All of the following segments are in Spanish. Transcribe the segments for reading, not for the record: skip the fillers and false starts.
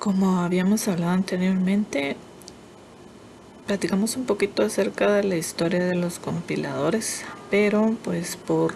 Como habíamos hablado anteriormente, platicamos un poquito acerca de la historia de los compiladores, pero pues por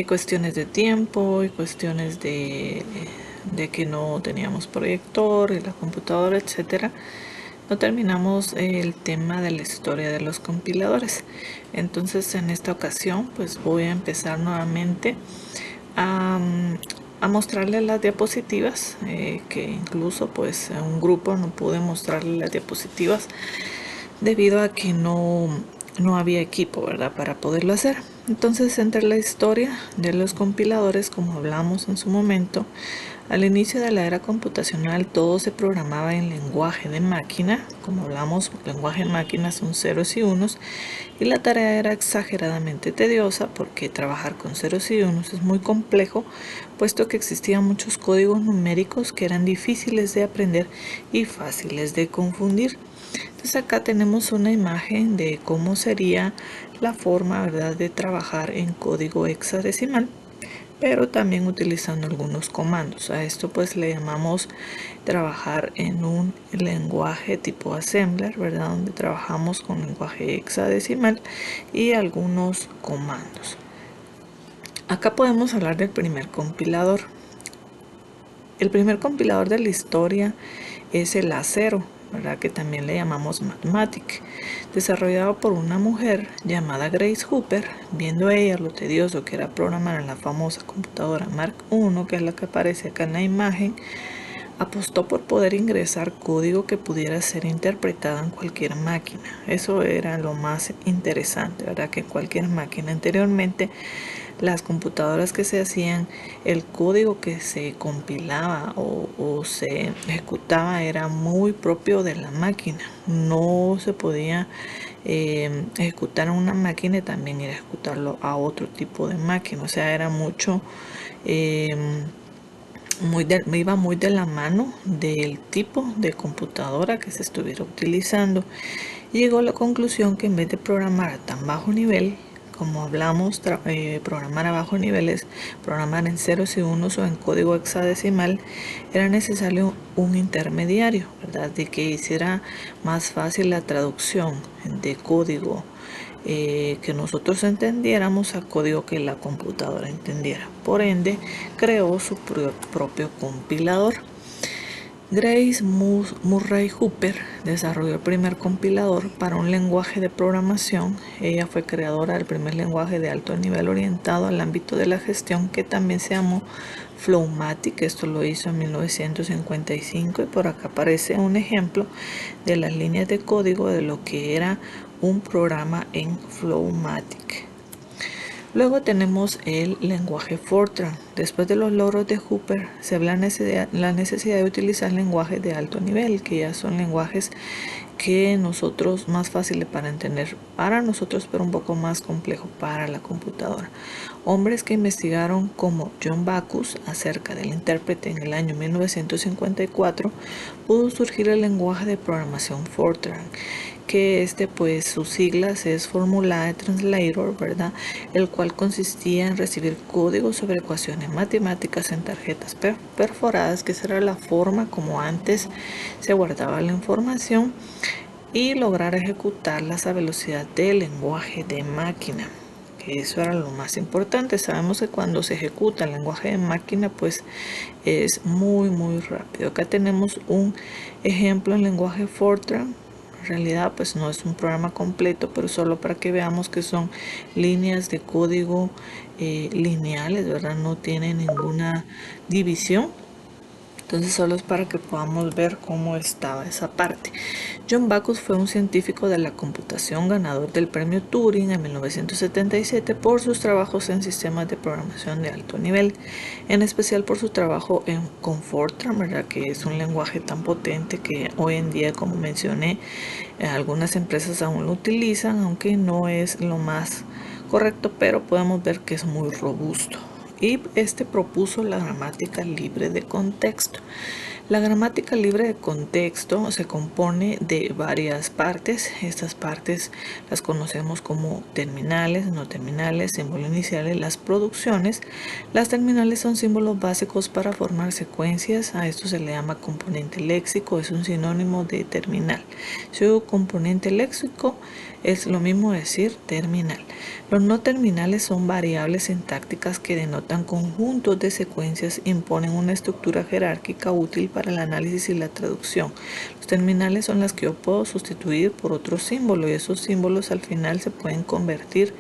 cuestiones de tiempo y cuestiones de que no teníamos proyector y la computadora, etcétera, no terminamos el tema de la historia de los compiladores. Entonces en esta ocasión pues voy a empezar nuevamente a, a mostrarle las diapositivas, que incluso pues a un grupo no pude mostrarle las diapositivas debido a que no había equipo, ¿verdad?, para poderlo hacer. Entonces, entre la historia de los compiladores, como hablamos en su momento, al inicio de la era computacional todo se programaba en lenguaje de máquina. Como hablamos, lenguaje de máquina son ceros y unos, y la tarea era exageradamente tediosa porque trabajar con ceros y unos es muy complejo, puesto que existían muchos códigos numéricos que eran difíciles de aprender y fáciles de confundir. Entonces acá tenemos una imagen de cómo sería la forma, ¿verdad?, de trabajar en código hexadecimal, pero también utilizando algunos comandos. A esto pues le llamamos trabajar en un lenguaje tipo assembler, ¿verdad?, donde trabajamos con lenguaje hexadecimal y algunos comandos. Acá podemos hablar del primer compilador. El primer compilador de la historia es el A0, ¿verdad?, que también le llamamos Mathematic, desarrollado por una mujer llamada Grace Hopper. Viendo ella lo tedioso que era programar en la famosa computadora Mark I, que es la que aparece acá en la imagen, apostó por poder ingresar código que pudiera ser interpretado en cualquier máquina. Eso era lo más interesante, ¿verdad?, que en cualquier máquina. Anteriormente, las computadoras que se hacían, el código que se compilaba o se ejecutaba era muy propio de la máquina. No se podía ejecutar en una máquina y también ir a ejecutarlo a otro tipo de máquina. O sea, era mucho... iba muy de la mano del tipo de computadora que se estuviera utilizando. Y llegó a la conclusión que en vez de programar a tan bajo nivel, como hablamos, programar a bajo nivel es programar en ceros y unos o en código hexadecimal, era necesario un intermediario, ¿verdad?, de que hiciera más fácil la traducción de código que nosotros entendiéramos a código que la computadora entendiera. Por ende, creó su propio compilador. Grace Murray Hopper desarrolló el primer compilador para un lenguaje de programación. Ella fue creadora del primer lenguaje de alto nivel orientado al ámbito de la gestión, que también se llamó Flowmatic. Esto lo hizo en 1955 y por acá aparece un ejemplo de las líneas de código de lo que era un programa en Flowmatic. Luego tenemos el lenguaje Fortran. Después de los logros de Hopper, se ve la necesidad de utilizar lenguajes de alto nivel, que ya son lenguajes que nosotros más fáciles para entender para nosotros, pero un poco más complejo para la computadora. Hombres que investigaron como John Backus acerca del intérprete en el año 1954, pudo surgir el lenguaje de programación Fortran, que pues sus siglas es Formulae Translator, ¿verdad?, el cual consistía en recibir códigos sobre ecuaciones matemáticas en tarjetas perforadas, que esa era la forma como antes se guardaba la información, y lograr ejecutarlas a velocidad de lenguaje de máquina, que eso era lo más importante. Sabemos que cuando se ejecuta el lenguaje de máquina pues es muy rápido. Acá tenemos un ejemplo en lenguaje Fortran. En realidad pues no es un programa completo, pero solo para que veamos que son líneas de código lineales, ¿verdad? No tiene ninguna división. Entonces solo es para que podamos ver cómo estaba esa parte. John Backus fue un científico de la computación ganador del premio Turing en 1977 por sus trabajos en sistemas de programación de alto nivel, en especial por su trabajo con Fortran, ¿verdad?, que es un lenguaje tan potente que hoy en día, como mencioné, algunas empresas aún lo utilizan, aunque no es lo más correcto, pero podemos ver que es muy robusto. y este propuso la gramática libre de contexto. La gramática libre de contexto se compone de varias partes. Estas partes las conocemos como terminales, no terminales, símbolo iniciales, las producciones. Las terminales son símbolos básicos para formar secuencias. A esto se le llama componente léxico, es un sinónimo de terminal. Si digo componente léxico, es lo mismo decir terminal. Los no terminales son variables sintácticas que denotan conjuntos de secuencias, imponen una estructura jerárquica útil para el análisis y la traducción. Los terminales son las que yo puedo sustituir por otro símbolo y esos símbolos al final se pueden convertir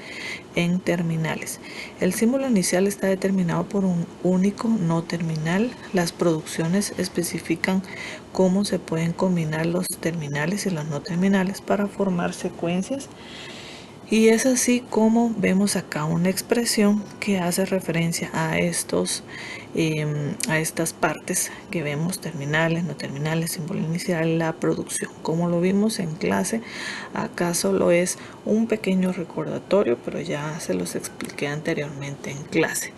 en terminales. El símbolo inicial está determinado por un único no terminal. Las producciones especifican cómo se pueden combinar los terminales y los no terminales para formar secuencias. Y es así como vemos acá una expresión que hace referencia a estas partes que vemos, terminales, no terminales, símbolo inicial, la producción. Como lo vimos en clase, acá solo es un pequeño recordatorio, pero ya se los expliqué anteriormente en clase.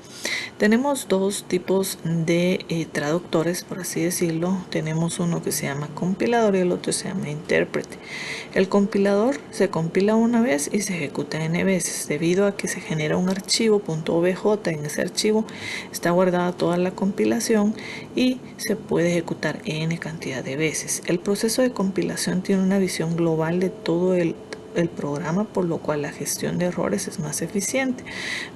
Tenemos dos tipos de traductores, por así decirlo. Tenemos uno que se llama compilador y el otro se llama intérprete. El compilador se compila una vez y se ejecuta n veces, debido a que se genera un archivo .obj. En ese archivo está guardada toda la compilación y se puede ejecutar n cantidad de veces. El proceso de compilación tiene una visión global de todo el programa, por lo cual la gestión de errores es más eficiente.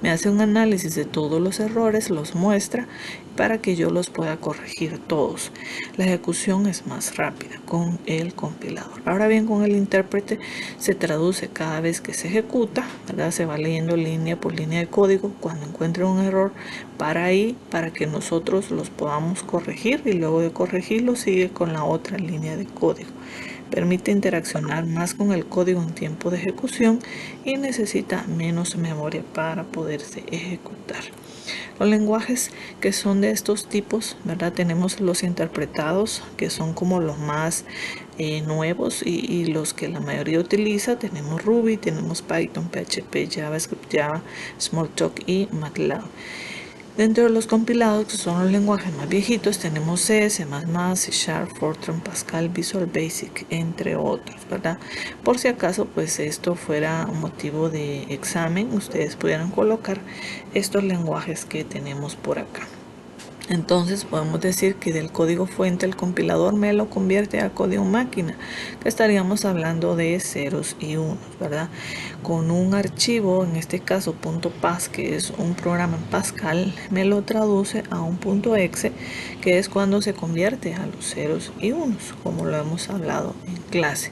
Me hace un análisis de todos los errores, los muestra para que yo los pueda corregir todos. La ejecución es más rápida con el compilador. Ahora bien, con el intérprete se traduce cada vez que se ejecuta, ¿verdad? Se va leyendo línea por línea de código. Cuando encuentre un error, para ahí para que nosotros los podamos corregir y luego de corregirlo sigue con la otra línea de código. Permite interaccionar más con el código en tiempo de ejecución y necesita menos memoria para poderse ejecutar. Los lenguajes que son de estos tipos, ¿verdad? Tenemos los interpretados, que son como los más nuevos y los que la mayoría utiliza. Tenemos Ruby, tenemos Python, PHP, JavaScript, Java, Smalltalk y MATLAB. Dentro de los compilados, que son los lenguajes más viejitos, tenemos C, C++, C#, Fortran, Pascal, Visual Basic, entre otros, ¿verdad? Por si acaso, pues esto fuera un motivo de examen, ustedes pudieran colocar estos lenguajes que tenemos por acá. Entonces podemos decir que del código fuente el compilador me lo convierte a código máquina, que estaríamos hablando de ceros y unos, ¿verdad? Con un archivo, en este caso .pas, que es un programa en Pascal, me lo traduce a un .exe, que es cuando se convierte a los ceros y unos, como lo hemos hablado en clase.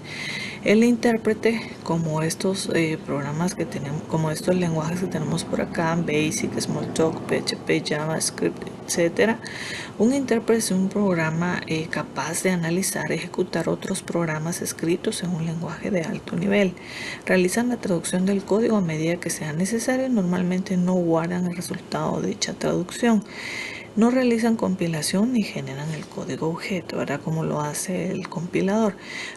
El intérprete, como estos programas que tenemos, como estos lenguajes que tenemos por acá, Basic, Smalltalk, PHP, JavaScript, etcétera. Un intérprete es un programa capaz de analizar y ejecutar otros programas escritos en un lenguaje de alto nivel. Realizan la traducción del código a medida que sea necesario y normalmente no guardan el resultado de dicha traducción. No realizan compilación ni generan el código objeto, ¿verdad? Como lo hace el compilador.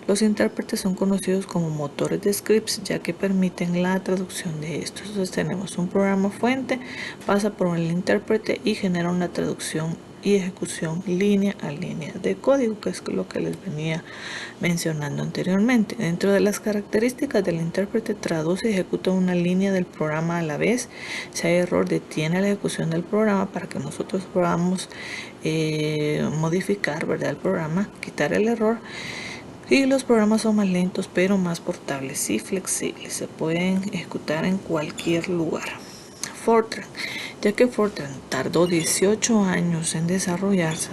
Los intérpretes son conocidos como motores de scripts, ya que permiten la traducción de estos. Entonces tenemos un programa fuente, pasa por el intérprete y genera una traducción y ejecución línea a línea de código, que es lo que les venía mencionando anteriormente. Dentro de las características del intérprete, traduce y ejecuta una línea del programa a la vez. Si hay error, detiene la ejecución del programa para que nosotros podamos modificar, ¿verdad?, el programa, quitar el error. Y los programas son más lentos pero más portables y flexibles. Se pueden ejecutar en cualquier lugar. Fortran. Ya que Fortran tardó 18 años en desarrollarse,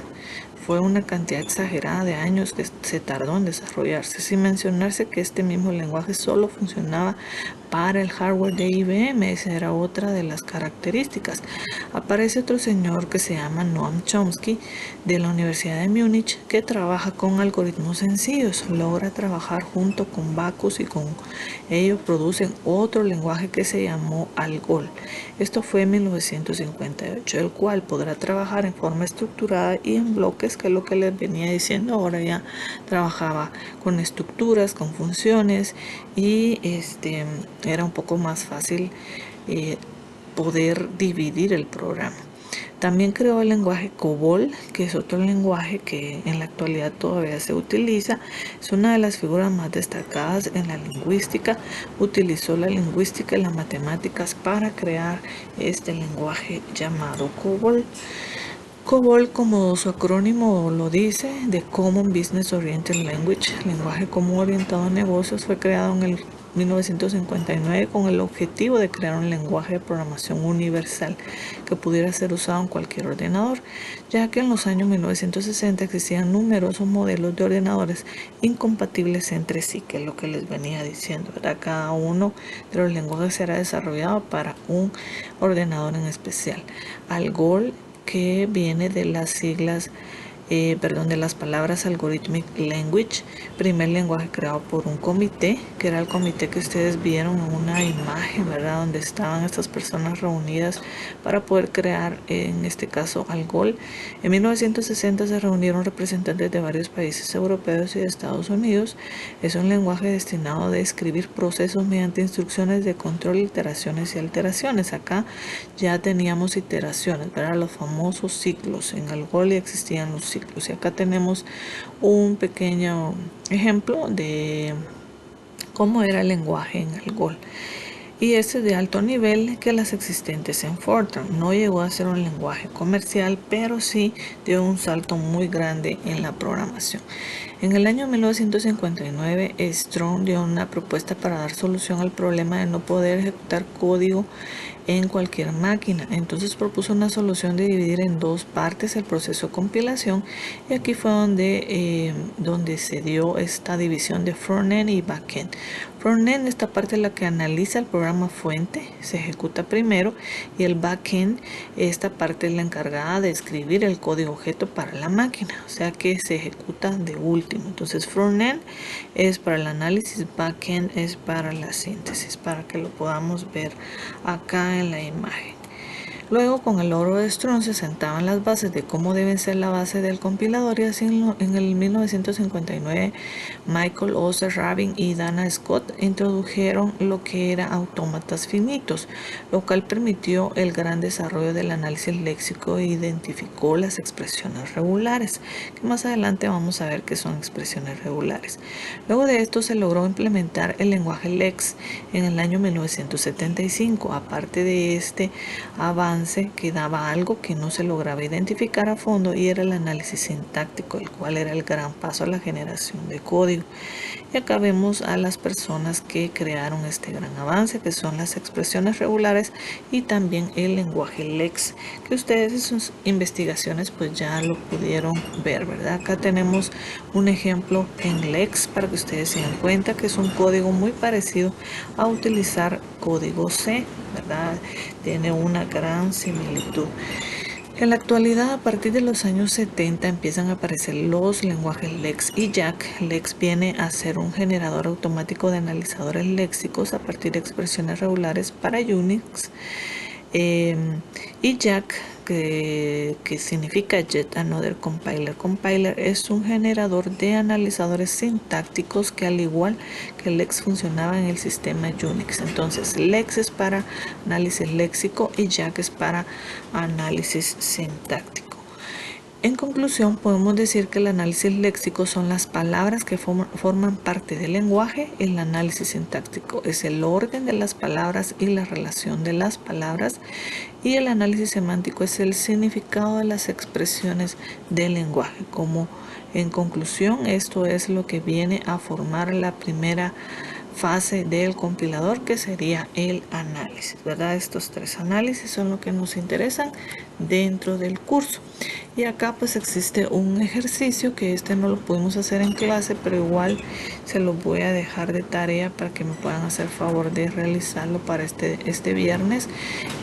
fue una cantidad exagerada de años que se tardó en desarrollarse, sin mencionarse que este mismo lenguaje solo funcionaba para el hardware de IBM. Esa era otra de las características. Aparece otro señor que se llama Noam Chomsky de la Universidad de Múnich, que trabaja con algoritmos sencillos. Logra trabajar junto con Backus y con ellos producen otro lenguaje que se llamó ALGOL. Esto fue en 1958, el cual podrá trabajar en forma estructurada y en bloques, que es lo que les venía diciendo. Ahora ya trabajaba con estructuras, con funciones y era un poco más fácil poder dividir el programa. También creó el lenguaje COBOL, que es otro lenguaje que en la actualidad todavía se utiliza. Es una de las figuras más destacadas en la lingüística. Utilizó la lingüística y las matemáticas para crear este lenguaje llamado COBOL. COBOL, como su acrónimo lo dice, de Common Business Oriented Language, lenguaje común orientado a negocios, fue creado en el 1959 con el objetivo de crear un lenguaje de programación universal que pudiera ser usado en cualquier ordenador, ya que en los años 1960 existían numerosos modelos de ordenadores incompatibles entre sí, que es lo que les venía diciendo, ¿verdad? Cada uno de los lenguajes era desarrollado para un ordenador en especial. ALGOL, que viene de las siglas, de las palabras Algorithmic Language, primer lenguaje creado por un comité, que era el comité que ustedes vieron en una imagen, ¿verdad? Donde estaban estas personas reunidas para poder crear, en este caso, ALGOL. En 1960 se reunieron representantes de varios países europeos y de Estados Unidos. Es un lenguaje destinado a describir procesos mediante instrucciones de control, iteraciones y alteraciones. Acá ya teníamos iteraciones, ¿verdad? Los famosos ciclos. En ALGOL ya existían los ciclos. Y acá tenemos un pequeño ejemplo de cómo era el lenguaje en ALGOL. Y este es de alto nivel que las existentes en Fortran. No llegó a ser un lenguaje comercial, pero sí dio un salto muy grande en la programación. En el año 1959, Strong dio una propuesta para dar solución al problema de no poder ejecutar código en cualquier máquina. Entonces propuso una solución de dividir en dos partes el proceso de compilación, y aquí fue donde se dio esta división de frontend y backend. Frontend, esta parte es la que analiza el programa fuente, se ejecuta primero, y el backend, esta parte es la encargada de escribir el código objeto para la máquina, o sea que se ejecuta de último. Entonces frontend es para el análisis, backend es para la síntesis, para que lo podamos ver acá en la imagen. Luego, con el logro de Strong, se sentaban las bases de cómo deben ser la base del compilador, y así en el 1959 Michael Oster Rabin y Dana Scott introdujeron lo que era autómatas finitos, lo cual permitió el gran desarrollo del análisis léxico e identificó las expresiones regulares, que más adelante vamos a ver qué son expresiones regulares. Luego de esto se logró implementar el lenguaje LEX en el año 1975. Aparte de este avance, quedaba algo que no se lograba identificar a fondo, y era el análisis sintáctico, el cual era el gran paso a la generación de código. Y acá vemos a las personas que crearon este gran avance, que son las expresiones regulares y también el lenguaje LEX, que ustedes en sus investigaciones pues ya lo pudieron ver, ¿verdad? Acá tenemos un ejemplo en LEX para que ustedes se den cuenta que es un código muy parecido a utilizar código C, ¿verdad? Tiene una gran similitud. En la actualidad, a partir de los años 70, empiezan a aparecer los lenguajes LEX y JAX. LEX viene a ser un generador automático de analizadores léxicos a partir de expresiones regulares para Unix. Y JAX, que significa Yet Another Compiler. Compiler es un generador de analizadores sintácticos que, al igual que LEX, funcionaba en el sistema Unix. Entonces LEX es para análisis léxico y JAX es para análisis sintáctico. En conclusión, podemos decir que el análisis léxico son las palabras que forman parte del lenguaje. El análisis sintáctico es el orden de las palabras y la relación de las palabras. Y el análisis semántico es el significado de las expresiones del lenguaje. Como en conclusión, esto es lo que viene a formar la primera fase del compilador, que sería el análisis, ¿verdad? Estos tres análisis son lo que nos interesan dentro del curso. Y acá pues existe un ejercicio que no lo pudimos hacer en clase, pero igual se lo voy a dejar de tarea para que me puedan hacer favor de realizarlo para este viernes,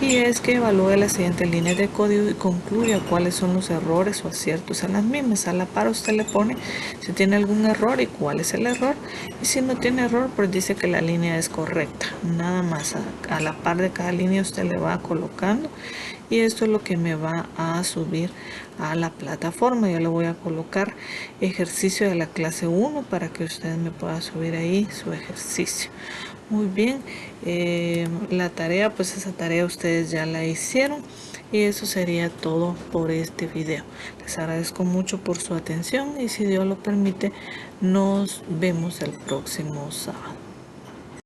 y es que evalúe las siguientes líneas de código y concluya cuáles son los errores o aciertos en las mismas. A la par usted le pone si tiene algún error y cuál es el error, y si no tiene error pues dice que la línea es correcta. Nada más, a la par de cada línea usted le va colocando, y esto es lo que me va a subir a la plataforma. Yo le voy a colocar ejercicio de la clase 1 para que usted me pueda subir ahí su ejercicio. Muy bien, la tarea, pues esa tarea ustedes ya la hicieron. Y eso sería todo por este video. Les agradezco mucho por su atención y si Dios lo permite, nos vemos el próximo sábado.